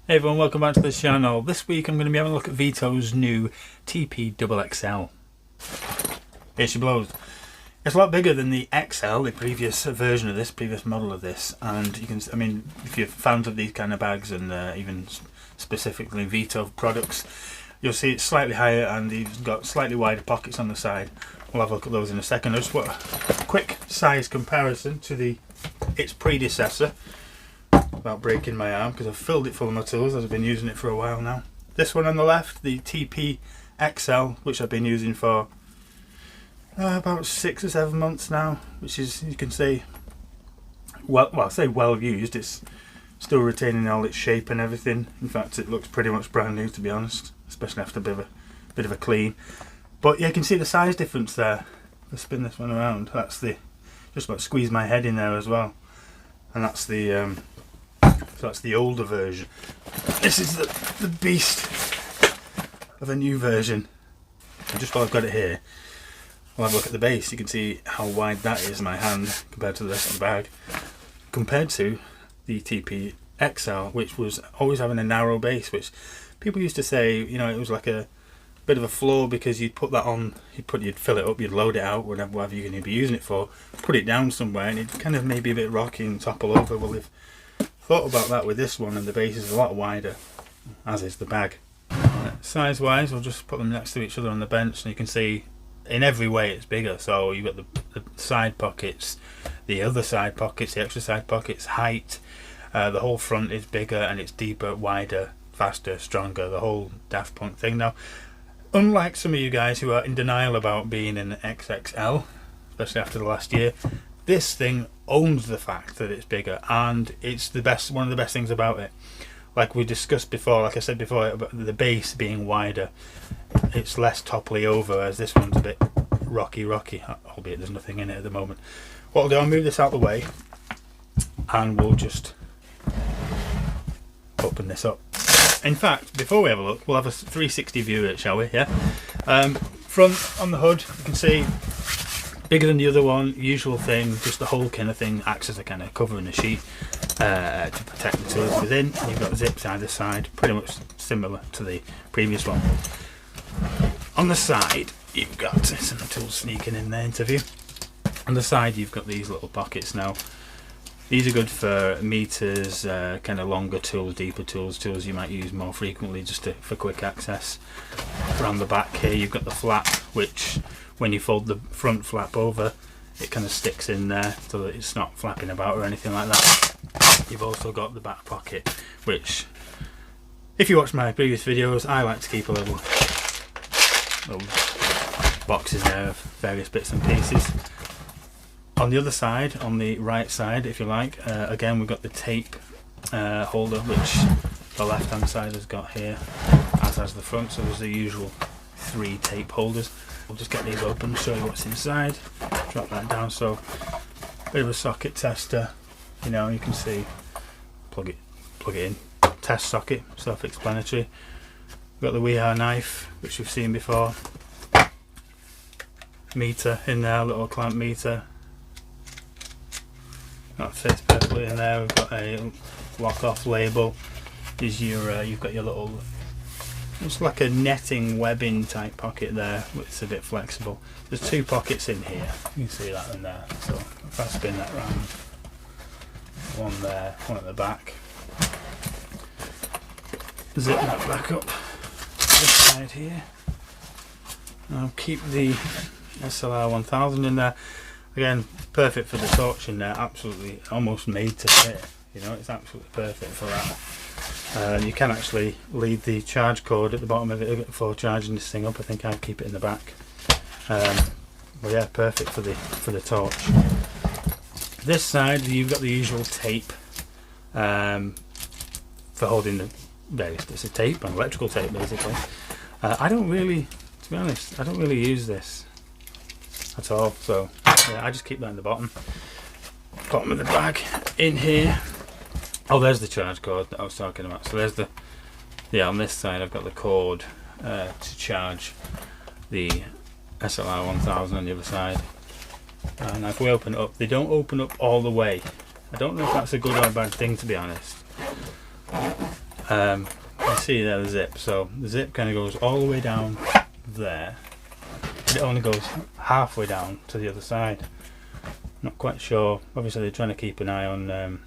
Hey everyone, welcome back to the channel. This week I'm going to be having a look at Veto's new TP-XXL. Here she blows. It's a lot bigger than the XL, the previous version of this, previous model of this, and you can, I mean, if you're fans of these kind of bags and even specifically Veto products, you'll see it's slightly higher and you've got slightly wider pockets on the side. We'll have a look at those in a second. I just want a quick size comparison to its predecessor, without breaking my arm, because I've filled it full of my tools as I've been using it for a while now. This one on the left, the TP-XL, which I've been using for about 6 or 7 months now, which is, you can see, well I say well used. It's still retaining all its shape and everything. In fact, it looks pretty much brand new, to be honest, especially after a bit of a clean. But yeah, you can see the size difference there. Let's spin this one around. That's the, just about squeeze my head in there as well, and that's the so that's the older version. This is the beast of a new version. And just while I've got it here, we'll have a look at the base. You can see how wide that is, my hand, compared to the rest of the bag, compared to the TP-XL, which was always having a narrow base, which people used to say, you know, it was like a bit of a flaw, because you'd put that on, you'd fill it up, you'd load it out, whatever you're going to be using it for, put it down somewhere, and it kind of maybe a bit rocky and topple over. Well, they've thought about that with this one, and the base is a lot wider, as is the bag. Size wise, we'll just put them next to each other on the bench, and you can see in every way it's bigger. So you've got the side pockets, the other side pockets, the extra side pockets, height, the whole front is bigger and it's deeper, wider, faster, stronger, the whole Daft Punk thing. Now, unlike some of you guys who are in denial about being an XXL, especially after the last year, this thing owns the fact that it's bigger, and it's the best, one of the best things about it. Like we discussed before, like I said before, about the base being wider, it's less topply over, as this one's a bit rocky, albeit there's nothing in it at the moment. What I'll do, I'll move this out of the way and we'll just open this up. In fact, before we have a look, we'll have a 360 view of it, shall we? Yeah. Front on the hood, you can see bigger than the other one, usual thing, just the whole kind of thing acts as a kind of cover in the sheet to protect the tools within. And you've got zips either side, pretty much similar to the previous one. On the side, you've got some tools sneaking in there into view. On the side, you've got these little pockets now. These are good for meters, kind of longer tools, deeper tools you might use more frequently, just for quick access. Around the back here, you've got the flap, which when you fold the front flap over, it kind of sticks in there so that it's not flapping about or anything like that. You've also got the back pocket, which, if you watch my previous videos, I like to keep a little boxes there of various bits and pieces. On the other side, on the right side, if you like, again we've got the tape holder, which the left hand side has got here, as has the front, so there's the usual 3 tape holders. We'll just get these open, show you what's inside, drop that down. So bit of a socket tester, you know, you can see, plug it in, test socket, self-explanatory. We've got the Milwaukee Knife, which we've seen before, meter in there, little clamp meter, that fits perfectly in there. We've got a lock off label. Is your you've got your little, it's like a netting webbing type pocket there, which is a bit flexible. There's 2 pockets in here, you can see that in there. So if I spin that round, one there, one at the back, zip that back up this side here. I'll keep the SLR 1000 in there. Again, perfect for the torch in there, absolutely almost made to fit, you know, it's absolutely perfect for that. You can actually leave the charge cord at the bottom of it for charging this thing up. I think I'd keep it in the back. But yeah, perfect for the torch. This side, you've got the usual tape for holding the various bits of tape, and electrical tape basically. I don't really, to be honest, I don't really use this at all, so yeah, I just keep that in the bottom of the bag. In here, oh, there's the charge cord that I was talking about. So there's the, yeah, on this side I've got the cord to charge the SLR 1000 on the other side. And if we open it up, they don't open up all the way. I don't know if that's a good or a bad thing, to be honest. You see there the zip, so the zip kind of goes all the way down there, but it only goes halfway down to the other side. Not quite sure, obviously they're trying to keep an eye on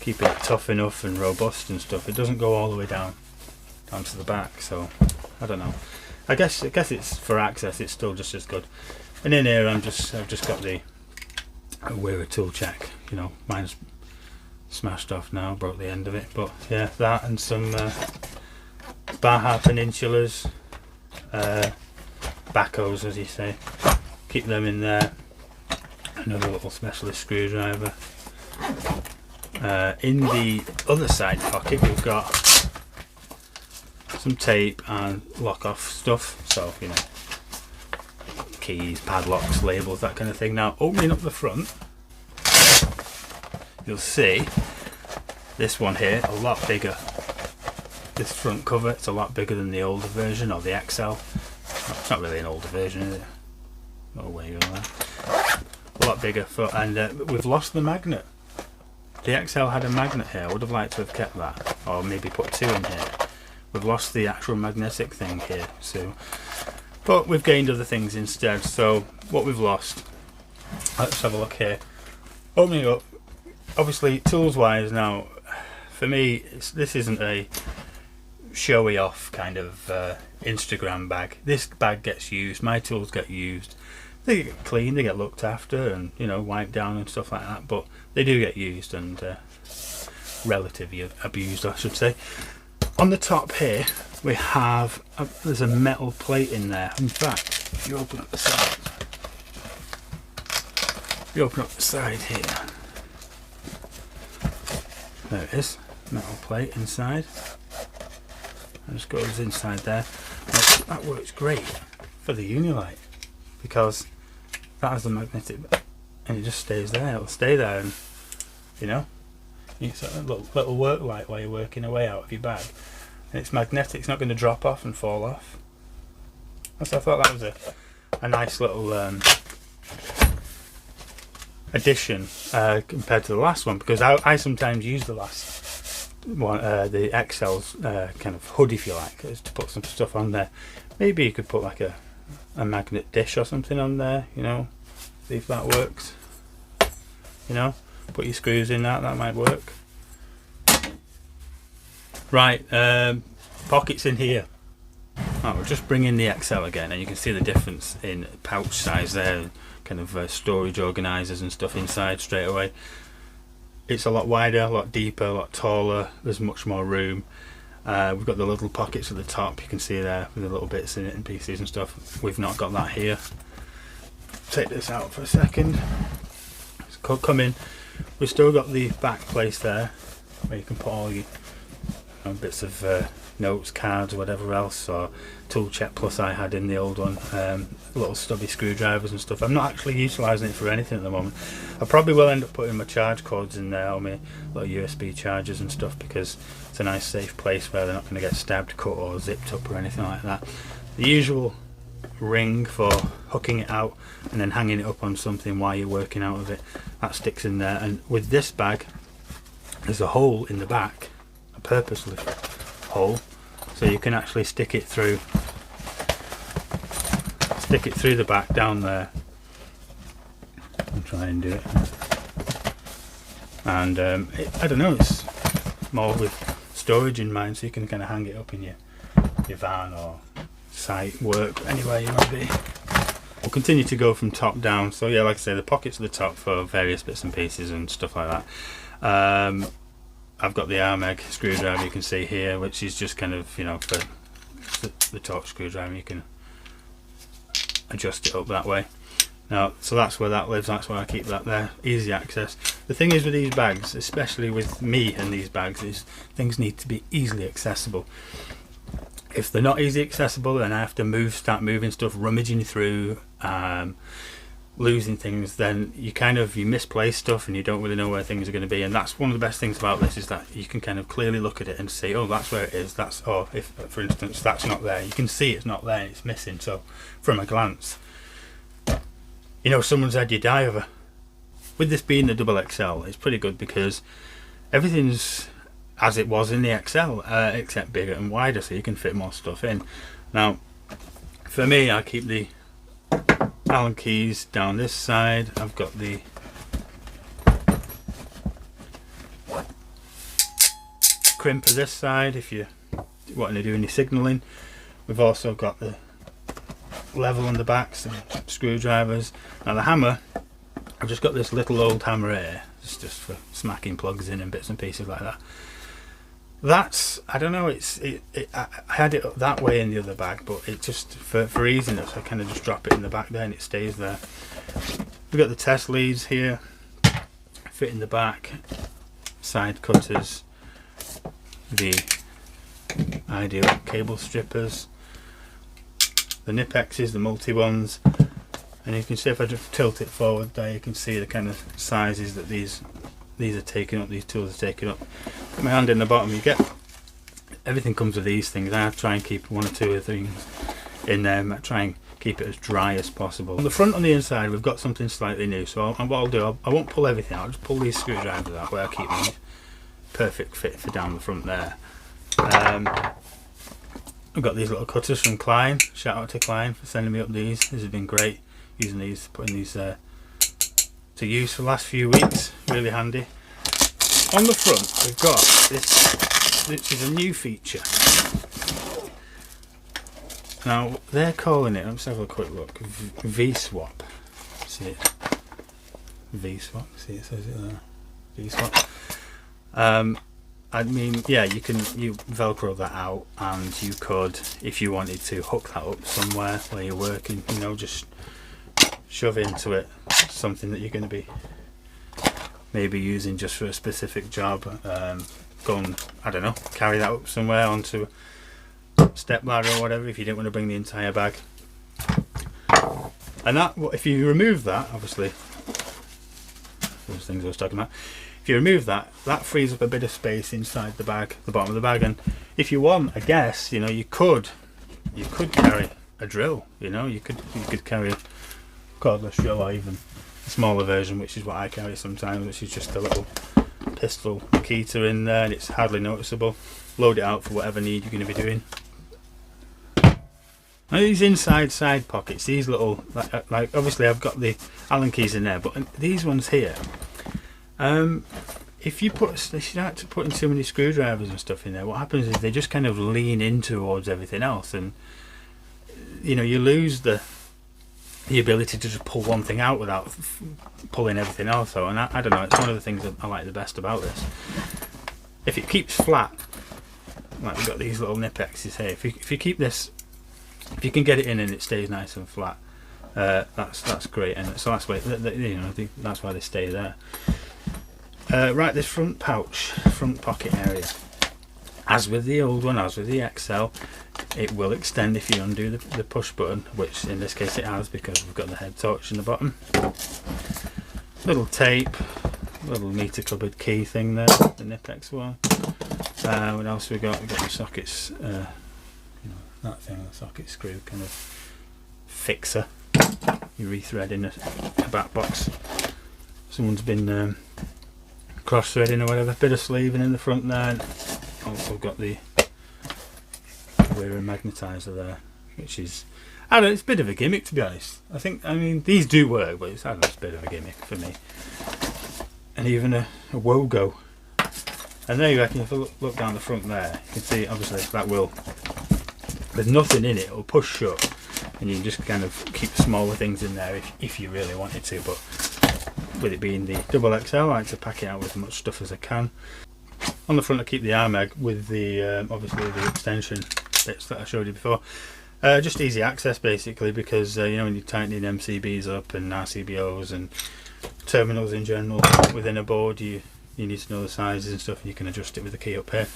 keeping it tough enough and robust and stuff. It doesn't go all the way down to the back, so I don't know. I guess it's for access, it's still just as good. And in here I've just got the Wearer tool check, you know, mine's smashed off now, broke the end of it, but yeah, that and some Baja peninsulas, backhoes as you say, keep them in there. Another little specialist screwdriver. In the other side pocket we've got some tape and lock off stuff, so you know, keys, padlocks, labels, that kind of thing. Now opening up the front, you'll see this one here a lot bigger. This front cover, it's a lot bigger than the older version, or the XL. It's not really an older version, is it? No way you're there. A lot bigger, and we've lost the magnet. The XL had a magnet here. I would have liked to have kept that, or maybe put two in here. We've lost the actual magnetic thing here, so, but we've gained other things instead. So what we've lost, let's have a look here. Opening up, obviously tools wise now, for me this isn't a showy off kind of Instagram bag. This bag gets used, my tools get used, they get clean, they get looked after and, you know, wiped down and stuff like that, but they do get used and relatively abused, I should say. On the top here we have there's a metal plate in there. In fact, if you open up the side, here, there it is, metal plate inside, and just goes inside there. Now, that works great for the Unilight because that has the magnetic, and it just stays there. It'll stay there, and you know, it's a little work light while you're working away out of your bag, and it's magnetic. It's not going to drop off and fall off. So I thought that was a nice little addition compared to the last one, because I sometimes use the last one, the XL's kind of hood, if you like, is to put some stuff on there. Maybe you could put like a magnet dish or something on there, you know, see if that works, you know, put your screws in that might work. Right, pockets in here. Oh, we'll just bring in the XL again, and you can see the difference in pouch size there, kind of storage organisers and stuff inside straight away. It's a lot wider, a lot deeper, a lot taller, there's much more room. We've got the little pockets at the top, you can see there, with the little bits in it and pieces and stuff. We've not got that here. Take this out for a second. Let's come in. We've still got the back place there, where you can put all your bits of notes, cards, whatever else, or tool check plus I had in the old one, little stubby screwdrivers and stuff. I'm not actually utilising it for anything at the moment. I probably will end up putting my charge cords in there, or my little USB chargers and stuff, because it's a nice safe place where they're not going to get stabbed, cut or zipped up or anything like that. The usual ring for hooking it out and then hanging it up on something while you're working out of it, that sticks in there. And with this bag there's a hole in the back, a purposely hole, so you can actually stick it through the back down there. I'll try and do it. And I don't know, it's more with storage in mind, so you can kind of hang it up in your van or site, work, anywhere you might be. We'll continue to go from top down. So yeah, like I say, the pockets at the top for various bits and pieces and stuff like that. I've got the Armeg screwdriver, you can see here, which is just kind of, you know, for the torque screwdriver. You can adjust it up that way. Now, so that's where that lives, that's why I keep that there, easy access. The thing is with these bags, especially with me and these bags, is things need to be easily accessible. If they're not easy accessible, then I have to start moving stuff, rummaging through, losing things, then you misplace stuff and you don't really know where things are going to be. And that's one of the best things about this, is that you can kind of clearly look at it and say, oh, that's where it is, or if for instance that's not there, you can see it's not there and it's missing. So from a glance, you know, someone's had your diver. With this being the XXL, it's pretty good because everything's as it was in the XL, except bigger and wider, so you can fit more stuff in. Now, for me, I keep the Allen keys down this side. I've got the crimper this side if you want to do any signalling. We've also got the level on the back, some screwdrivers. Now the hammer, I've just got this little old hammer here. It's just for smacking plugs in and bits and pieces like that. That's, I don't know, I had it that way in the other bag, but it just, for easiness, I kind of just drop it in the back there and it stays there. We've got the test leads here, fit in the back, side cutters, the ideal cable strippers, the nip X's, the multi ones, and you can see if I just tilt it forward there, you can see the kind of sizes that these are taking up, these tools are taking up. Put my hand in the bottom, you get everything comes with these things. I try and keep one or two of things in them. I try and keep it as dry as possible. On the front, on the inside, we've got something slightly new. So what I'll do, I won't pull everything out. I'll just pull these screwdrivers out where I keep them. Perfect fit for down the front there. I've got these little cutters from Klein. Shout out to Klein for sending me up these. This has been great using these, putting these to use for the last few weeks. Really handy. On the front, we've got this, which is a new feature. Now they're calling it, let's have a quick look, V-swap. See it? V-swap. See it says it there. V-swap. I mean, yeah, you Velcro that out, and you could, if you wanted to, hook that up somewhere where you're working. You know, just shove into it something that you're going to be maybe using just for a specific job. Go and, I don't know, carry that up somewhere onto a step ladder or whatever if you didn't want to bring the entire bag. And that, if you remove that, obviously, those things I was talking about, if you remove that, that frees up a bit of space inside the bag, the bottom of the bag. And if you want, I guess, you know, you could carry a drill. You know, you could carry a cordless drill, or even a smaller version, which is what I carry sometimes, which is just a little pistol keeter in there, and it's hardly noticeable. Load it out for whatever need you're going to be doing. Now these inside side pockets, these little, like obviously I've got the Allen keys in there, but these ones here, if you start to put in too many screwdrivers and stuff in there, what happens is they just kind of lean in towards everything else, and you know, you lose the ability to just pull one thing out without pulling everything else out. And I don't know, it's one of the things that I like the best about this. If it keeps flat, like we've got these little nip X's here, if you keep this, if you can get it in and it stays nice and flat, that's great. And so that's why, you know, that's why they stay there. Right, this front pouch, front pocket area, as with the old one, as with the XL, it will extend if you undo the push button, which in this case it has, because we've got the head torch in the bottom. Little tape, little meter cupboard key thing there, the Nipex one. What else we got? We've got the sockets, you know, that thing, the socket screw kind of fixer. You rethread in a back box. Someone's been cross threading or whatever. Bit of sleeving in the front there. Also got the wearer magnetizer there, which is, I don't know, it's a bit of a gimmick, to be honest. I mean these do work, but it's, I don't know, it's a bit of a gimmick for me. And even a WOGO. And there you reckon, if you look down the front there, you can see obviously that will, there's nothing in it, it'll push shut, and you can just kind of keep smaller things in there if you really wanted to. But with it being the XXL, I like to pack it out with as much stuff as I can. On the front I keep the RMEG with the obviously the extension bits that I showed you before. Just easy access basically, because you know, when you're tightening MCBs up and RCBOs and terminals in general within a board, you need to know the sizes and stuff, and you can adjust it with the key up here.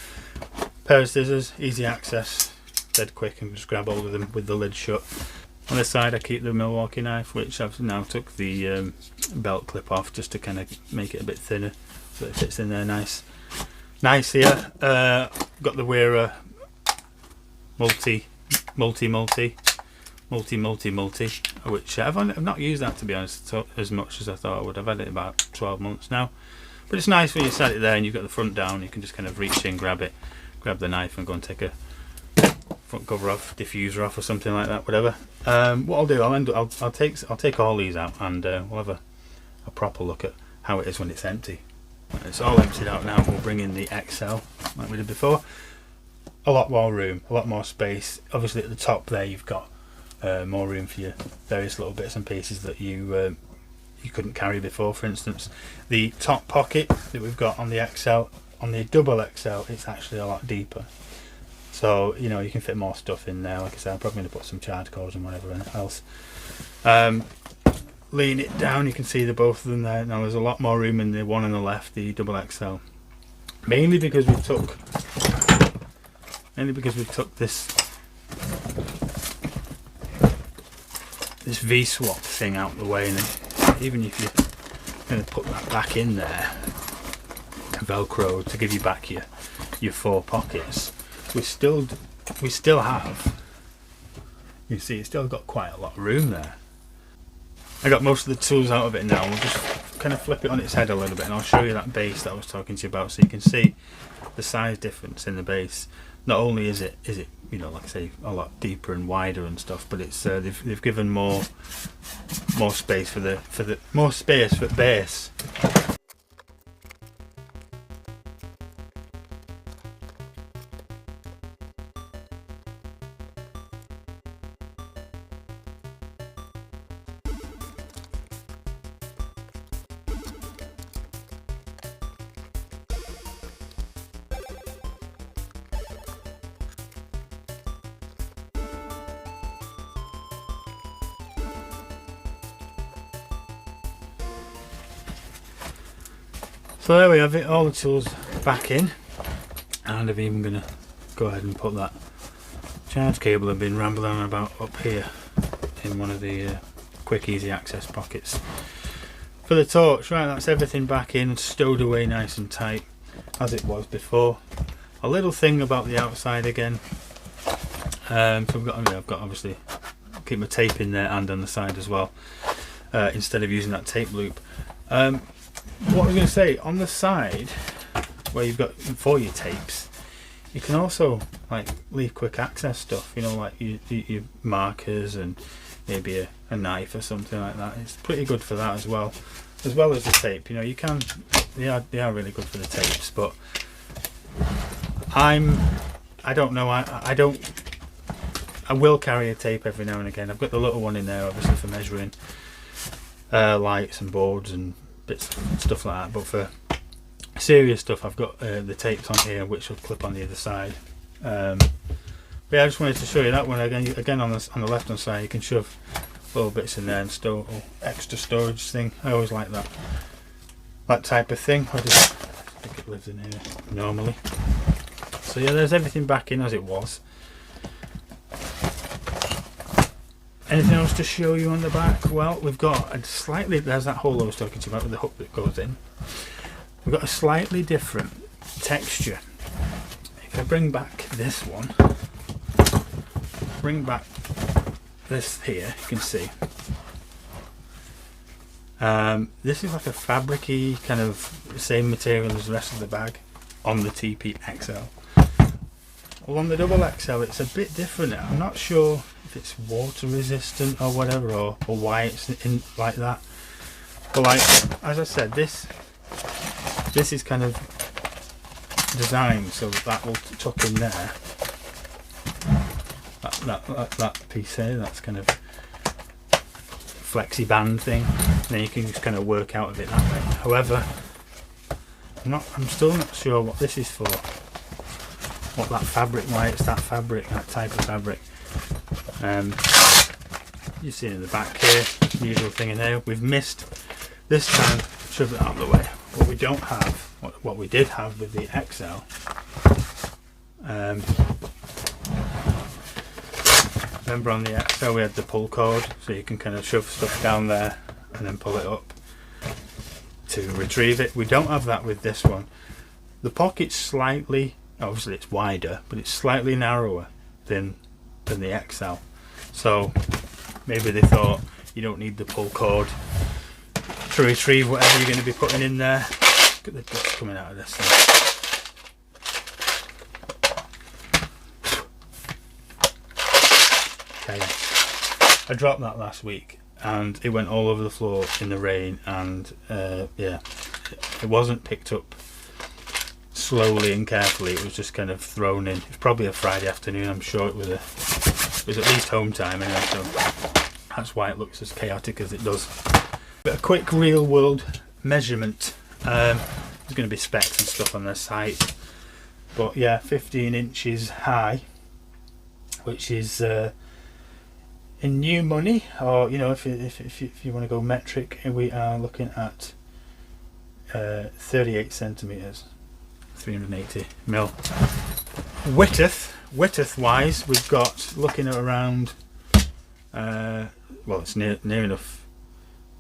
Pair of scissors, easy access, dead quick, and just grab hold of them with the lid shut. On this side I keep the Milwaukee Knife, which I've now took the belt clip off just to kind of make it a bit thinner so it fits in there nice here. Got the wearer multi, which I've not used that, to be honest, as much as I thought I would. I've had it about 12 months now, But it's nice when you set it there and you've got the front down, you can just kind of reach in, grab the knife and go and take a front cover off, diffuser off or something like that, whatever. What I'll do, I'll take all these out and we'll have a proper look at how it is when it's empty. It's all emptied out now. We'll bring in the XL like we did before. A lot more room, a lot more space. Obviously at the top there you've got more room for your various little bits and pieces that you couldn't carry before. For instance, the top pocket that we've got on the XL, on the double XL, it's actually a lot deeper. So, you know, you can fit more stuff in there. Like I said, I'm probably going to put some charge cords and whatever else. Lean it down, you can see the both of them there. Now there's a lot more room in the one on the left, the double XL. Mainly because we took this V-swap thing out of the way, and then even if you're going to put that back in there, Velcro to give you back your 4 pockets, we still have, you see, it's still got quite a lot of room there. I got most of the tools out of it now. We'll just kind of flip it on its head a little bit and I'll show you that base that I was talking to you about, so you can see the size difference in the base. Not only is it you know, like I say, a lot deeper and wider and stuff, but it's they've given more space for the more space for base. So there we have it, all the tools back in, and I'm even going to go ahead and put that charge cable I've been rambling on about up here in one of the quick easy access pockets for the torch. Right, that's everything back in, stowed away nice and tight as it was before. A little thing about the outside again, so I've got obviously keep my tape in there and on the side as well, instead of using that tape loop. What I was going to say, on the side where you've got for your tapes, you can also like leave quick access stuff, you know, like your markers and maybe a knife or something like that. It's pretty good for that as well as the tape. You know, you can, they are really good for the tapes, but I don't know, I will carry a tape every now and again. I've got the little one in there obviously for measuring lights and boards and bits and stuff like that, but for serious stuff I've got the tapes on here which will clip on the other side. But yeah, I just wanted to show you that one again on the left hand side. You can shove little bits in there and store extra storage thing. I always like that type of thing. I think it lives in here normally. So yeah, there's everything back in as it was. Anything else to show you on the back? Well, we've got a slightly, there's that hole I was talking to you about with the hook that goes in. We've got a slightly different texture. If I bring back this one, bring back this here, you can see. This is like a fabric-y kind of same material as the rest of the bag on the TP-XL. Well, on the double XL it's a bit different. I'm not sure if it's water resistant or whatever, or why it's in like that. But like, as I said, this is kind of designed so that will tuck in there. That piece here, that's kind of flexi band thing. And then you can just kind of work out of it that way. However, I'm still not sure what this is for. What that fabric, why it's that fabric, that type of fabric. You see in the back here, usual thing in there. We've missed this time, shove it out of the way. What we don't have, what we did have with the XL, remember on the XL we had the pull cord, so you can kind of shove stuff down there and then pull it up to retrieve it. We don't have that with this one. The pocket's slightly, obviously it's wider, but it's slightly narrower than the XL. So maybe they thought you don't need the pull cord to retrieve whatever you're going to be putting in there. Look at the dust coming out of this thing. Okay, I dropped that last week and it went all over the floor in the rain, and yeah, it wasn't picked up slowly and carefully. It was just kind of thrown in. It was probably a Friday afternoon. I'm sure it was at least home time anyway, so that's why it looks as chaotic as it does. But a quick real world measurement. There's going to be specs and stuff on their site, but yeah, 15 inches high, which is in new money, or you know, if you want to go metric, we are looking at 38 centimeters, 380 mil. Width wise, we've got looking at around well, it's near enough,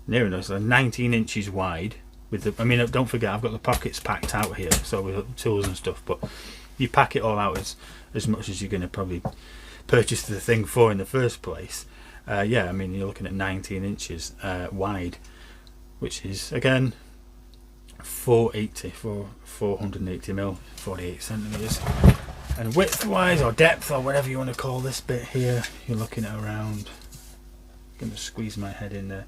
so 19 inches wide. With the, I mean, don't forget, I've got the pockets packed out here, so we've got tools and stuff, but you pack it all out as much as you're going to probably purchase the thing for in the first place. Yeah, I mean, you're looking at 19 inches wide, which is again 480 mil, 48 centimeters. And width wise, or depth, or whatever you want to call this bit here, you're looking at around, I'm going to squeeze my head in there,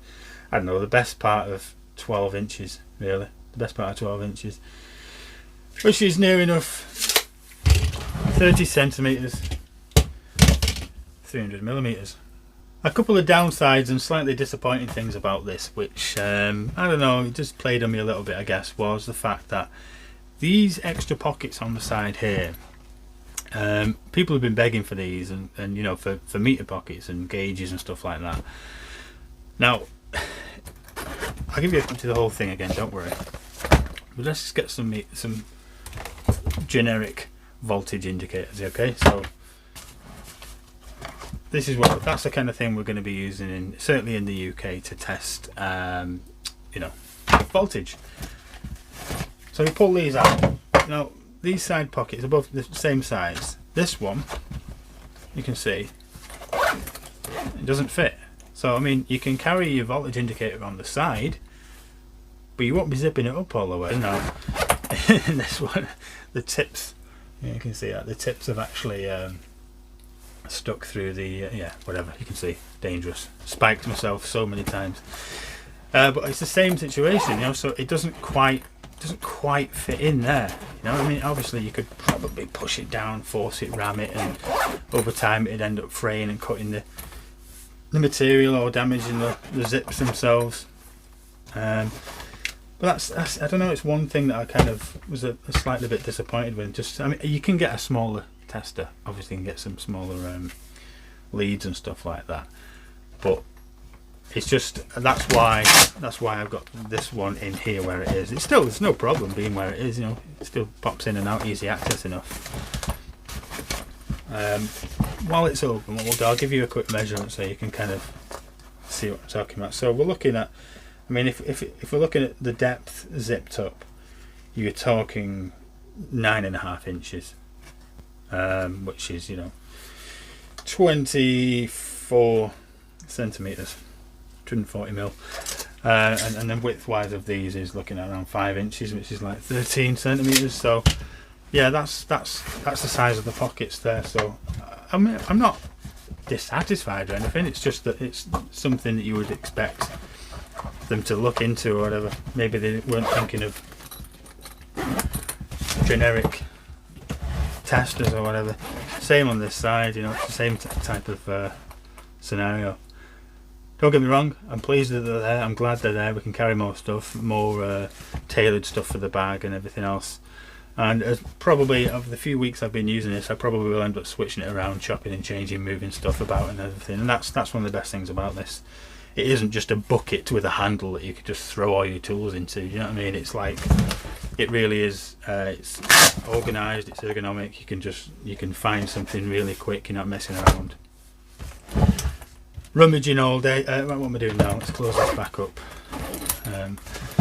I don't know, the best part of 12 inches, really, the best part of 12 inches, which is near enough 30 centimeters, 300 millimeters. A couple of downsides and slightly disappointing things about this, which I don't know, it just played on me a little bit, I guess, was the fact that these extra pockets on the side here, people have been begging for these, and you know, for meter pockets and gauges and stuff like that. Now, I'll give you to the whole thing again, don't worry. But let's just get some generic voltage indicators, okay? So this is that's the kind of thing we're going to be using certainly in the UK to test you know, voltage. So we pull these out. Now these side pockets are both the same size. This one, you can see, it doesn't fit. So I mean, you can carry your voltage indicator on the side, but you won't be zipping it up all the way. No. In this one, the tips, you can see that the tips have actually stuck through the yeah, whatever, you can see, dangerous. Spiked myself so many times, but it's the same situation, you know. So it doesn't quite fit in there, you know. I mean, obviously you could probably push it down, force it, ram it, and over time it'd end up fraying and cutting the material or damaging the zips themselves. But that's I don't know, it's one thing that I kind of was a slightly bit disappointed with. Just, I mean, you can get a smaller tester, obviously, you can get some smaller leads and stuff like that, but it's just, that's why I've got this one in here where it is. It's no problem being where it is, you know. It still pops in and out, easy access enough. While it's open, what we'll do, I'll give you a quick measurement so you can kind of see what I'm talking about. So we're looking at, I mean, if we're looking at the depth zipped up, you're talking 9.5 inches, which is, you know, 24 centimeters, 140 mil, and then width wise of these is looking at around 5 inches, which is like 13 centimeters. So yeah, that's the size of the pockets there. So I mean, I'm not dissatisfied or anything, it's just that it's something that you would expect them to look into or whatever. Maybe they weren't thinking of generic testers or whatever. Same on this side, you know, it's the same type of scenario. Don't get me wrong, I'm pleased that they're there, I'm glad they're there. We can carry more stuff, more tailored stuff for the bag and everything else. And probably over the few weeks I've been using this, I probably will end up switching it around, chopping and changing, moving stuff about and everything. And that's one of the best things about this. It isn't just a bucket with a handle that you could just throw all your tools into, you know what I mean? It's like, it really is, it's organised, it's ergonomic, you can find something really quick, you're not messing around. Rummaging all day. What am I doing now? Let's close this back up.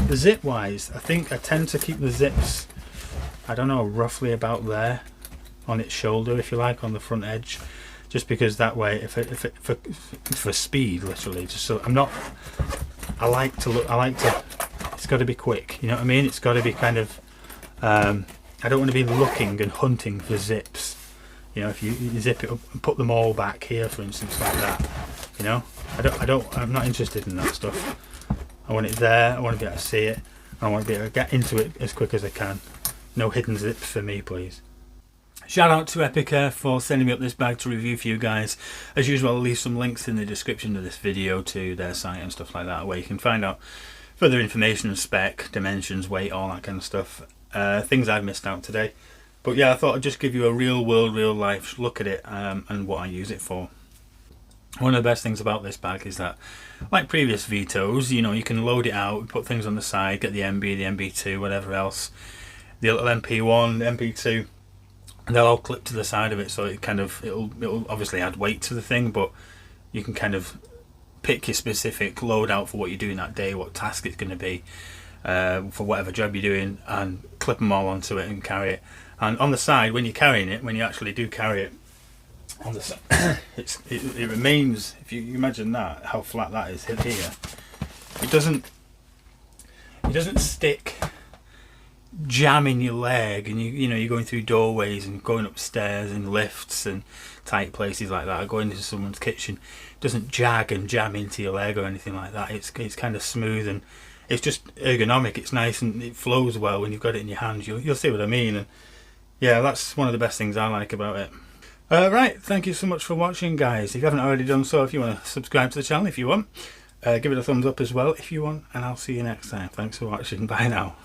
The zip wise, I think I tend to keep the zips, I don't know, roughly about there on its shoulder, if you like, on the front edge, just because that way, for speed, literally, just so I'm not, it's going got to be quick. You know what I mean? It's got to be kind of. I don't want to be looking and hunting for zips. You know, if you zip it up and put them all back here, for instance, like that. You know, I'm not interested in that stuff. I want it there. I want to be able to see it. I want to be able to get into it as quick as I can. No hidden zips for me, please. Shout out to Epicair for sending me up this bag to review for you guys. As usual, I'll leave some links in the description of this video to their site and stuff like that, where you can find out further information, spec, dimensions, weight, all that kind of stuff. Things I've missed out today. But yeah, I thought I'd just give you a real world, real life look at it and what I use it for. One of the best things about this bag is that, like previous Vetos, you know, you can load it out, put things on the side, get the MB, the MB2, whatever else, the little MP1, MP2, and they'll all clip to the side of it, so it kind of it'll obviously add weight to the thing, but you can kind of pick your specific loadout for what you're doing that day, what task it's going to be, for whatever job you're doing, and clip them all onto it and carry it. And on the side, when you're carrying it, when you actually do carry it, on the side, it remains. If you imagine that, how flat that is here, it doesn't stick, jam in your leg, and you know you're going through doorways and going upstairs and lifts and tight places like that, going into someone's kitchen. It doesn't jag and jam into your leg or anything like that. It's kind of smooth and it's just ergonomic. It's nice and it flows well when you've got it in your hands. You'll see what I mean. And yeah, that's one of the best things I like about it. Right, thank you so much for watching, guys. If you haven't already done so, if you want to subscribe to the channel if you want, give it a thumbs up as well if you want, and I'll see you next time. Thanks for watching. Bye now.